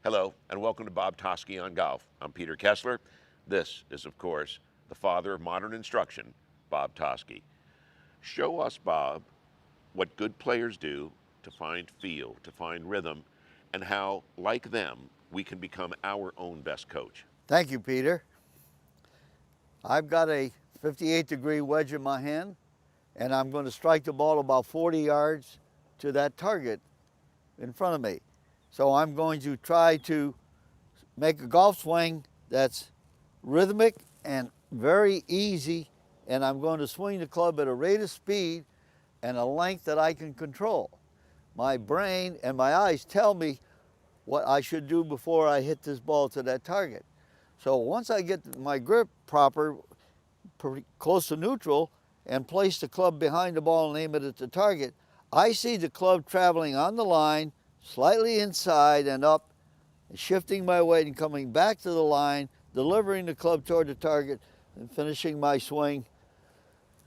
Hello, and welcome to Bob Toski on Golf. I'm Peter Kessler. This is, of course, the father of modern instruction, Bob Toski. Show us, Bob, what good players do to find feel, to find rhythm, and how, like them, we can become our own best coach. Thank you, Peter. I've got a 58-degree wedge in my hand, and I'm going to strike the ball about 40 yards to that target in front of me. So I'm going to try to make a golf swing that's rhythmic and very easy, and I'm going to swing the club at a rate of speed and a length that I can control. My brain and my eyes tell me what I should do before I hit this ball to that target. So once I get my grip proper, pretty close to neutral, and place the club behind the ball and aim it at the target, I see the club traveling on the line, slightly inside and up, shifting my weight and coming back to the line, delivering the club toward the target, and finishing my swing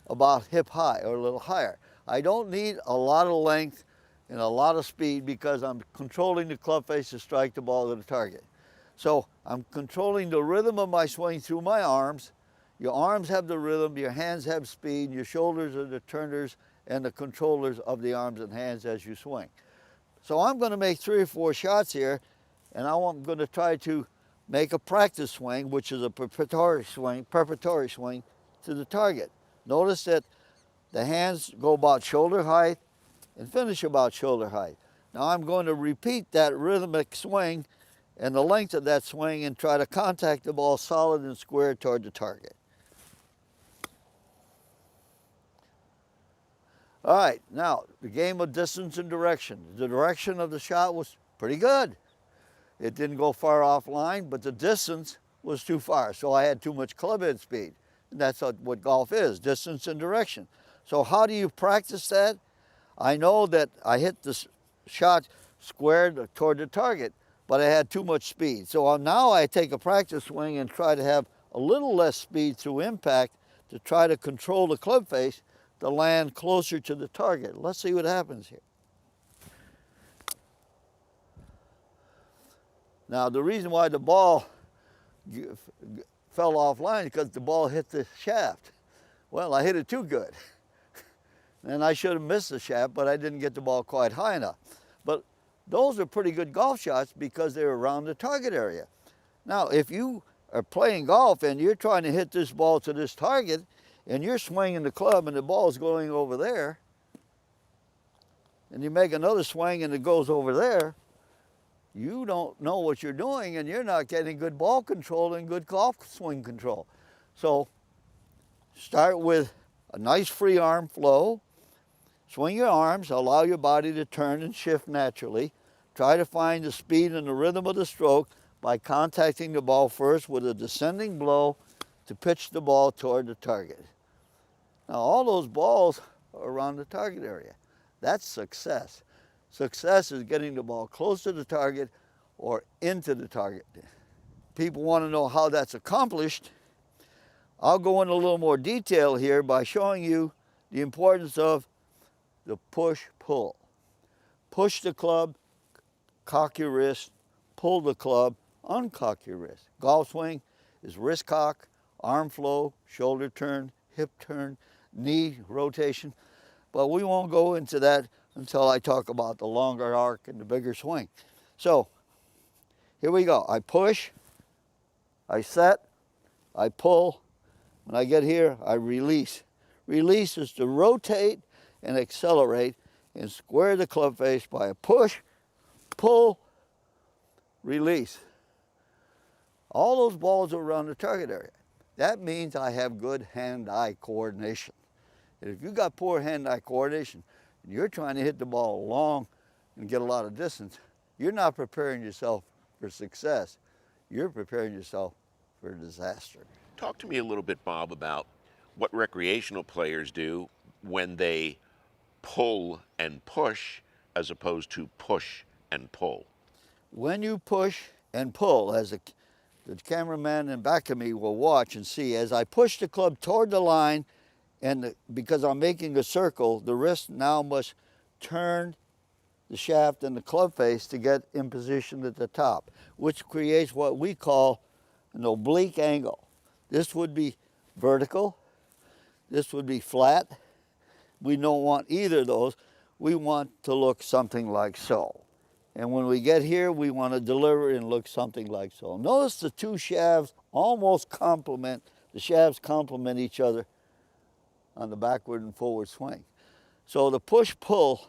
about hip high or a little higher. I don't need a lot of length and a lot of speed because I'm controlling the club face to strike the ball to the target. So I'm controlling the rhythm of my swing through my arms. Your arms have the rhythm, your hands have speed, your shoulders are the turners and the controllers of the arms and hands as you swing. So I'm going to make 3 or 4 shots here, and I'm going to try to make a practice swing, which is a preparatory swing to the target. Notice that the hands go about shoulder height and finish about shoulder height. Now I'm going to repeat that rhythmic swing and the length of that swing and try to contact the ball solid and square toward the target. All right, now the game of distance and direction. The direction of the shot was pretty good. It didn't go far offline, but the distance was too far, so I had too much club head speed. And that's what golf is, distance and direction. So how do you practice that? I know that I hit the shot squared toward the target, but I had too much speed. So now I take a practice swing and try to have a little less speed through impact to try to control the club face to land closer to the target. Let's see what happens here. Now the reason why the ball fell offline is because the ball hit the shaft. Well, I hit it too good. And I should have missed the shaft, but I didn't get the ball quite high enough. But those are pretty good golf shots because they're around the target area. Now, if you are playing golf and you're trying to hit this ball to this target and you're swinging the club and the ball's going over there, and you make another swing and it goes over there, you don't know what you're doing and you're not getting good ball control and good golf swing control. So start with a nice free arm flow. Swing your arms, allow your body to turn and shift naturally. Try to find the speed and the rhythm of the stroke by contacting the ball first with a descending blow to pitch the ball toward the target. Now all those balls are around the target area. That's success. Success is getting the ball close to the target or into the target. People want to know how that's accomplished. I'll go into a little more detail here by showing you the importance of the push-pull. Push the club, cock your wrist, pull the club, uncock your wrist. Golf swing is wrist cock, arm flow, shoulder turn, hip turn, knee rotation. But we won't go into that until I talk about the longer arc and the bigger swing. So here we go. I push, I set, I pull. When I get here, I release. Release is to rotate and accelerate and square the club face by a push, pull, release. All those balls are around the target area. That means I have good hand-eye coordination. And if you've got poor hand-eye coordination and you're trying to hit the ball long and get a lot of distance, you're not preparing yourself for success. You're preparing yourself for disaster. Talk to me a little bit, Bob, about what recreational players do when they pull and push as opposed to push and pull. When you push and pull, as the cameraman in back of me will watch and see, as I push the club toward the line, and because I'm making a circle, the wrist now must turn the shaft and the club face to get in position at the top, which creates what we call an oblique angle. This would be vertical, this would be flat. We don't want either of those. We want to look something like so. And when we get here, we want to deliver and look something like so. Notice the two shafts almost complement, the shafts complement each other on the backward and forward swing. So the push-pull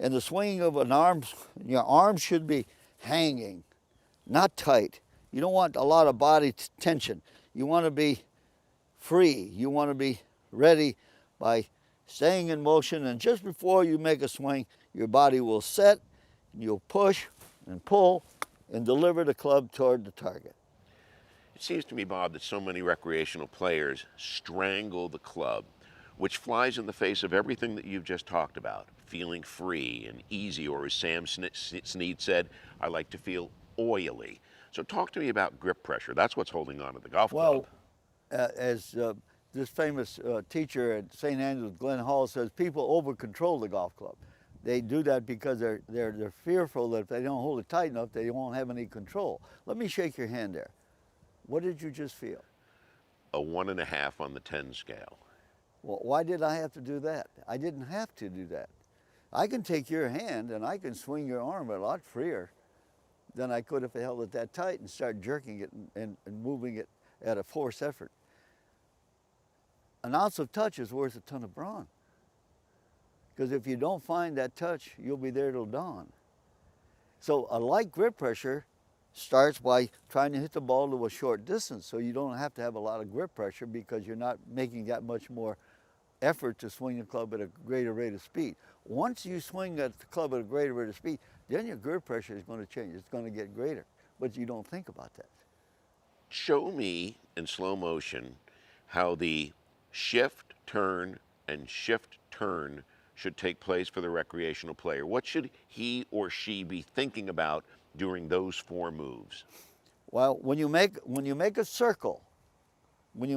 and the swinging of an arm, your arm should be hanging, not tight. You don't want a lot of body tension. You want to be free. You want to be ready by staying in motion, and just before you make a swing, your body will set, and you'll push and pull and deliver the club toward the target. It seems to me, Bob, that so many recreational players strangle the club, which flies in the face of everything that you've just talked about. Feeling free and easy, or as Sam Snead said, I like to feel oily. So talk to me about grip pressure. That's what's holding on to the golf club. As this famous teacher at St. Andrews, Glenn Hall, says, people over-control the golf club. They do that because they're fearful that if they don't hold it tight enough, they won't have any control. Let me shake your hand there. What did you just feel? A 1.5 on the 10 scale. Well, why did I have to do that? I didn't have to do that. I can take your hand and I can swing your arm a lot freer than I could if I held it that tight and start jerking it and moving it at a forced effort. An ounce of touch is worth a ton of brawn. Because if you don't find that touch, you'll be there till dawn. So a light grip pressure starts by trying to hit the ball to a short distance, so you don't have to have a lot of grip pressure because you're not making that much more effort to swing the club at a greater rate of speed. Once you swing at the club at a greater rate of speed, then your grip pressure is going to change. It's going to get greater, but you don't think about that. Show me in slow motion how the shift, turn, and shift, turn should take place for the recreational player. What should he or she be thinking about during those 4 moves? Well, when you make a circle, with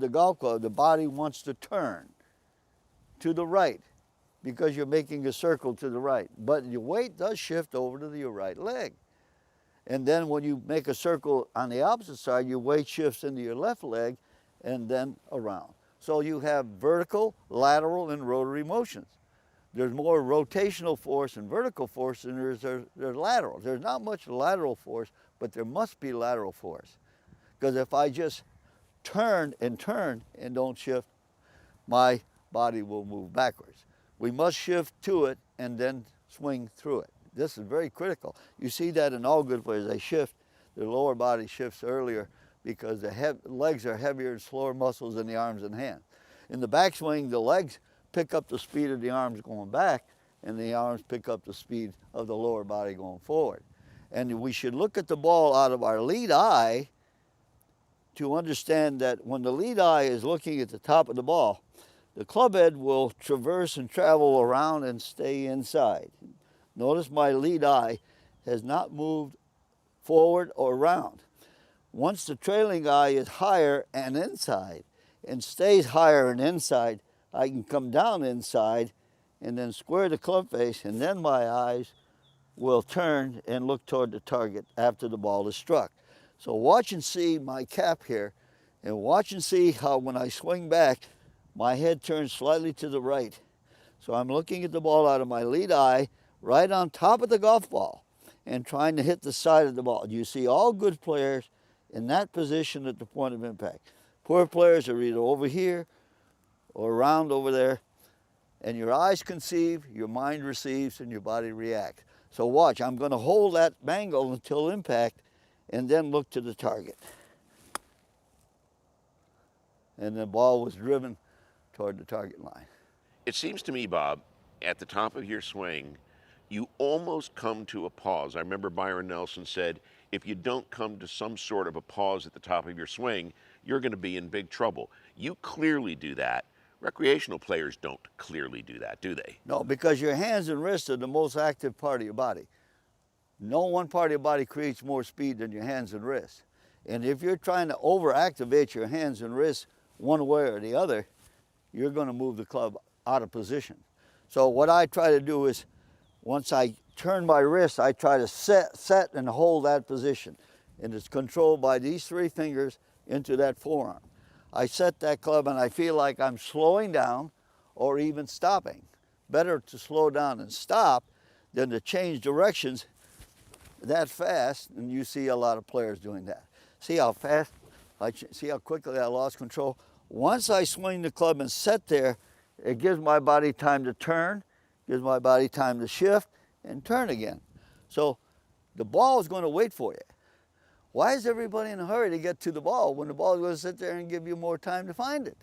the golf club, the body wants to turn to the right because you're making a circle to the right. But your weight does shift over to your right leg. And then when you make a circle on the opposite side, your weight shifts into your left leg and then around. So you have vertical, lateral, and rotary motions. There's more rotational force and vertical force than there's lateral. There's not much lateral force, but there must be lateral force. Because if I just turn and don't shift, my body will move backwards. We must shift to it and then swing through it. This is very critical. You see that in all good players. They shift, their lower body shifts earlier because the legs are heavier and slower muscles than the arms and hands. In the backswing, the legs pick up the speed of the arms going back, and the arms pick up the speed of the lower body going forward. And we should look at the ball out of our lead eye to understand that when the lead eye is looking at the top of the ball, the club head will traverse and travel around and stay inside. Notice my lead eye has not moved forward or around. Once the trailing eye is higher and inside and stays higher and inside, I can come down inside and then square the club face, and then my eyes will turn and look toward the target after the ball is struck. So watch and see my cap here, and watch and see how when I swing back, my head turns slightly to the right. So I'm looking at the ball out of my lead eye, right on top of the golf ball, and trying to hit the side of the ball. You see all good players in that position at the point of impact. Poor players are either over here or around over there, and your eyes conceive, your mind receives, and your body reacts. So watch, I'm going to hold that angle until impact and then look to the target. And the ball was driven toward the target line. It seems to me, Bob, at the top of your swing, you almost come to a pause. I remember Byron Nelson said, if you don't come to some sort of a pause at the top of your swing, you're going to be in big trouble. You clearly do that. Recreational players don't clearly do that, do they? No, because your hands and wrists are the most active part of your body. No one part of your body creates more speed than your hands and wrists. And if you're trying to over-activate your hands and wrists one way or the other, you're going to move the club out of position. So what I try to do is once I turn my wrist, I try to set and hold that position. And it's controlled by these 3 fingers into that forearm. I set that club and I feel like I'm slowing down or even stopping. Better to slow down and stop than to change directions that fast, and you see a lot of players doing that. See how fast, see how quickly I lost control? Once I swing the club and set there, it gives my body time to turn, gives my body time to shift and turn again. So the ball is going to wait for you. Why is everybody in a hurry to get to the ball when the ball is going to sit there and give you more time to find it?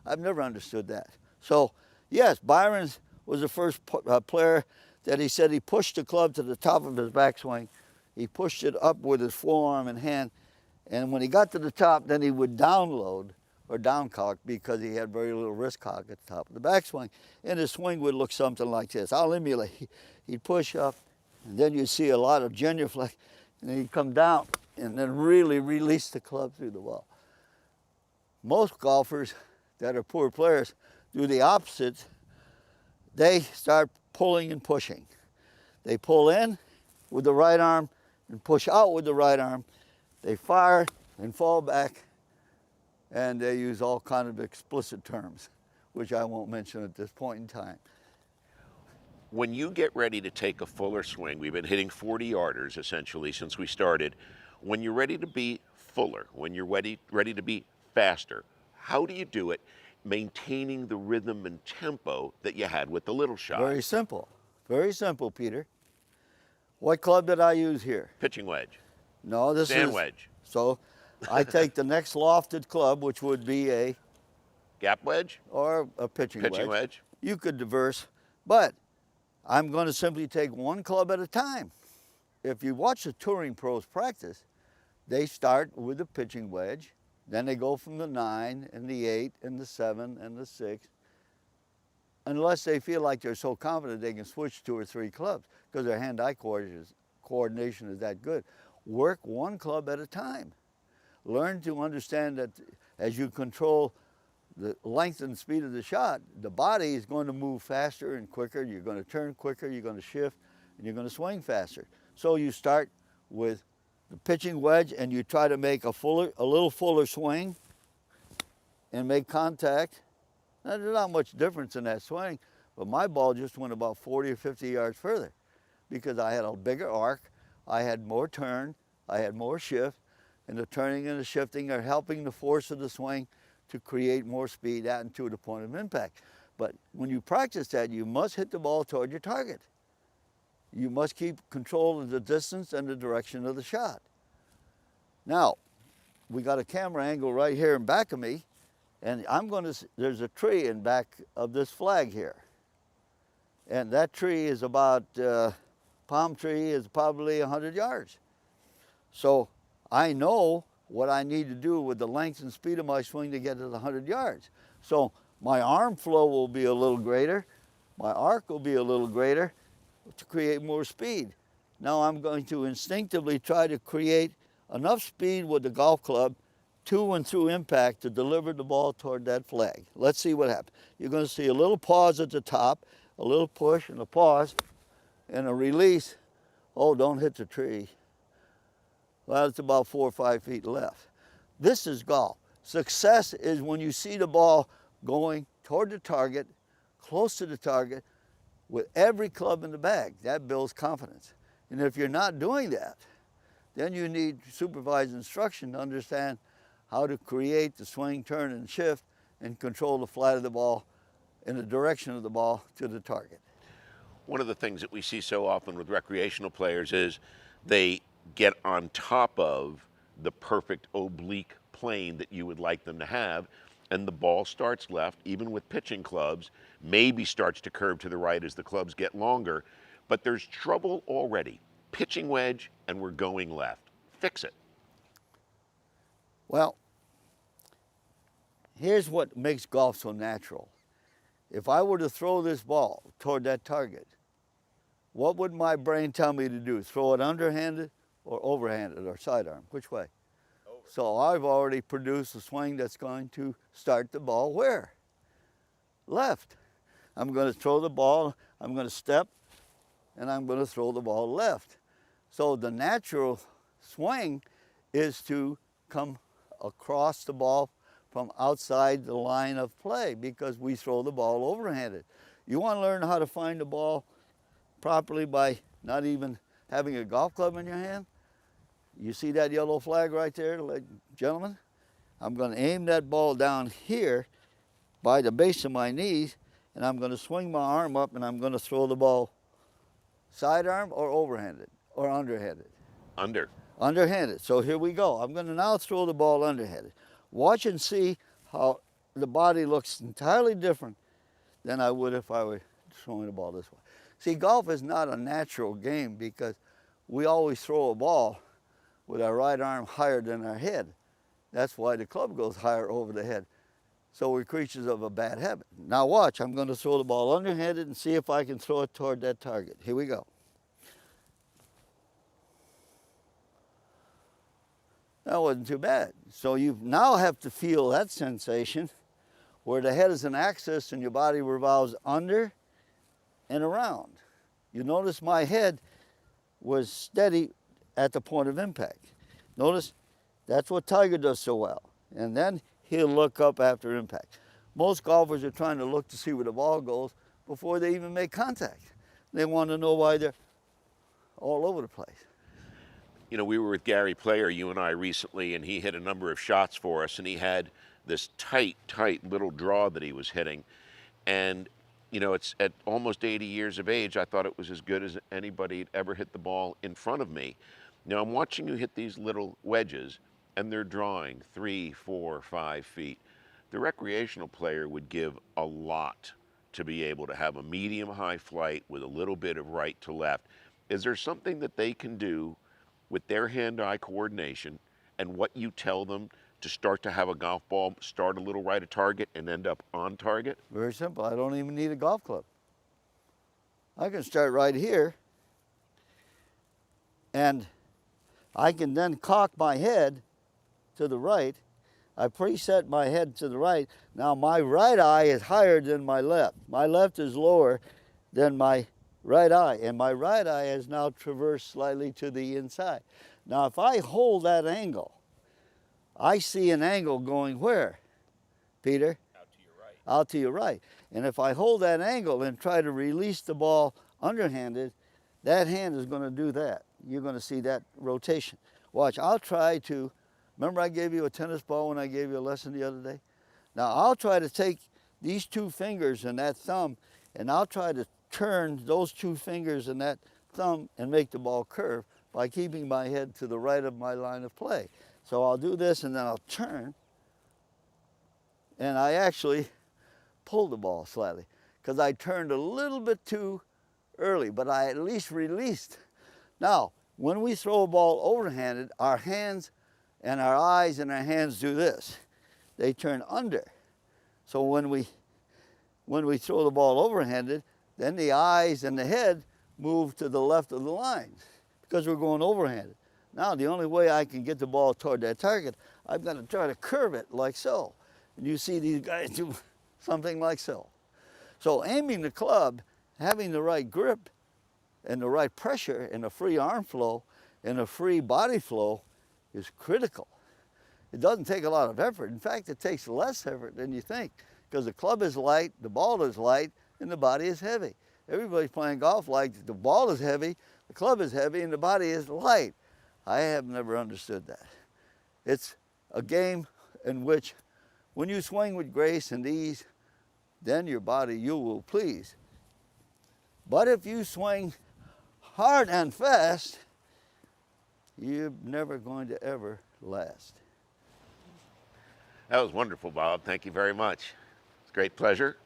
I've never understood that. So yes, Byron was the first player that he said he pushed the club to the top of his backswing. He pushed it up with his forearm and hand, and when he got to the top, then he would download or downcock because he had very little wrist cock at the top of the backswing, and his swing would look something like this. I'll emulate. He'd push up, and then you'd see a lot of genuflect, and then he'd come down and then really release the club through the ball. Most golfers that are poor players do the opposite. They start pulling and pushing. They pull in with the right arm and push out with the right arm. They fire and fall back, and they use all kind of explicit terms, which I won't mention at this point in time. When you get ready to take a fuller swing, we've been hitting 40-yarders essentially since we started. When you're ready to be fuller, when you're ready to be faster, how do you do it, maintaining the rhythm and tempo that you had with the little shot? Very simple, Peter. What club did I use here? Pitching wedge. No, this is... Sand wedge. So I take the next lofted club, which would be a... Gap wedge? Or a pitching wedge. Pitching wedge. You could diverse, but I'm going to simply take one club at a time. If you watch the touring pros practice, they start with the pitching wedge, then they go from the 9 and the 8 and the 7 and the 6, unless they feel like they're so confident they can switch 2 or 3 clubs because their hand-eye coordination is that good. Work one club at a time. Learn to understand that as you control the length and speed of the shot, the body is going to move faster and quicker. You're going to turn quicker, you're going to shift, and you're going to swing faster. So you start with the pitching wedge and you try to make a little fuller swing and make contact. Now, there's not much difference in that swing, but my ball just went about 40 or 50 yards further because I had a bigger arc, I had more turn, I had more shift, and the turning and the shifting are helping the force of the swing to create more speed out into the point of impact. But when you practice that, you must hit the ball toward your target. You must keep control of the distance and the direction of the shot. Now, we got a camera angle right here in back of me, and there's a tree in back of this flag here. And that tree is about, palm tree is probably 100 yards. So I know what I need to do with the length and speed of my swing to get to the 100 yards. So my arm flow will be a little greater, my arc will be a little greater to create more speed. Now I'm going to instinctively try to create enough speed with the golf club to and through impact to deliver the ball toward that flag. Let's see what happens. You're going to see a little pause at the top, a little push and a pause, and a release. Oh, don't hit the tree. Well, it's about 4 or 5 feet left. This is golf. Success is when you see the ball going toward the target, close to the target, with every club in the bag. That builds confidence. And if you're not doing that, then you need supervised instruction to understand how to create the swing, turn, and shift and control the flight of the ball in the direction of the ball to the target. One of the things that we see so often with recreational players is they get on top of the perfect oblique plane that you would like them to have, and the ball starts left, even with pitching clubs, maybe starts to curve to the right as the clubs get longer, but there's trouble already. Pitching wedge, and we're going left. Fix it. Well, here's what makes golf so natural. If I were to throw this ball toward that target, what would my brain tell me to do? Throw it underhanded or overhanded or sidearm? Which way? Over. So I've already produced a swing that's going to start the ball where? Left. I'm going to throw the ball, I'm going to step, and I'm going to throw the ball left. So the natural swing is to come across the ball from outside the line of play because we throw the ball overhanded. You want to learn how to find the ball properly by not even having a golf club in your hand? You see that yellow flag right there, gentlemen? I'm going to aim that ball down here by the base of my knees, and I'm going to swing my arm up, and I'm going to throw the ball sidearm or overhanded or underhanded. Under. Underhanded. So here we go. I'm going to now throw the ball underhanded. Watch and see how the body looks entirely different than I would if I were throwing the ball this way. See, golf is not a natural game because we always throw a ball with our right arm higher than our head. That's why the club goes higher over the head. So we're creatures of a bad habit. Now watch, I'm going to throw the ball underhanded and see if I can throw it toward that target. Here we go. That wasn't too bad. So you now have to feel that sensation where the head is an axis and your body revolves under and around. You notice my head was steady at the point of impact. Notice that's what Tiger does so well. And then he'll look up after impact. Most golfers are trying to look to see where the ball goes before they even make contact. They want to know why they're all over the place. You know, we were with Gary Player, you and I, recently, and he hit a number of shots for us, and he had this tight little draw that he was hitting. And, you know, it's at almost 80 years of age, I thought it was as good as anybody had ever hit the ball in front of me. Now, I'm watching you hit these little wedges, and they're drawing 3, 4, 5 feet. The recreational player would give a lot to be able to have a medium-high flight with a little bit of right to left. Is there something that they can do with their hand-eye coordination and what you tell them to start to have a golf ball start a little right of target and end up on target? Very simple. I don't even need a golf club. I can start right here, and I can then cock my head to the right. I preset my head to the right. Now my right eye is higher than my left. My left is lower than my right eye, and my right eye has now traversed slightly to the inside. Now if I hold that angle, I see an angle going where, Peter? Out to your right. Out to your right. And if I hold that angle and try to release the ball underhanded, that hand is going to do that. You're going to see that rotation. Watch, I'll try to, remember I gave you a tennis ball when I gave you a lesson the other day? Now I'll try to take these two fingers and that thumb, and I'll try to turn those two fingers and that thumb and make the ball curve by keeping my head to the right of my line of play. So I'll do this and then I'll turn, and I actually pull the ball slightly because I turned a little bit too early, but I at least released. Now, when we throw a ball overhanded, our hands and our eyes and our hands do this. They turn under. So when we throw the ball overhanded, then the eyes and the head move to the left of the lines because we're going overhanded. Now, the only way I can get the ball toward that target, I've got to try to curve it like so. And you see these guys do something like so. So aiming the club, having the right grip and the right pressure and a free arm flow and a free body flow is critical. It doesn't take a lot of effort. In fact, it takes less effort than you think because the club is light, the ball is light, and the body is heavy. Everybody's playing golf like the ball is heavy, the club is heavy, and the body is light. I have never understood that. It's a game in which when you swing with grace and ease, then your body you will please. But if you swing hard and fast, you're never going to ever last. That was wonderful, Bob. Thank you very much. It's a great pleasure.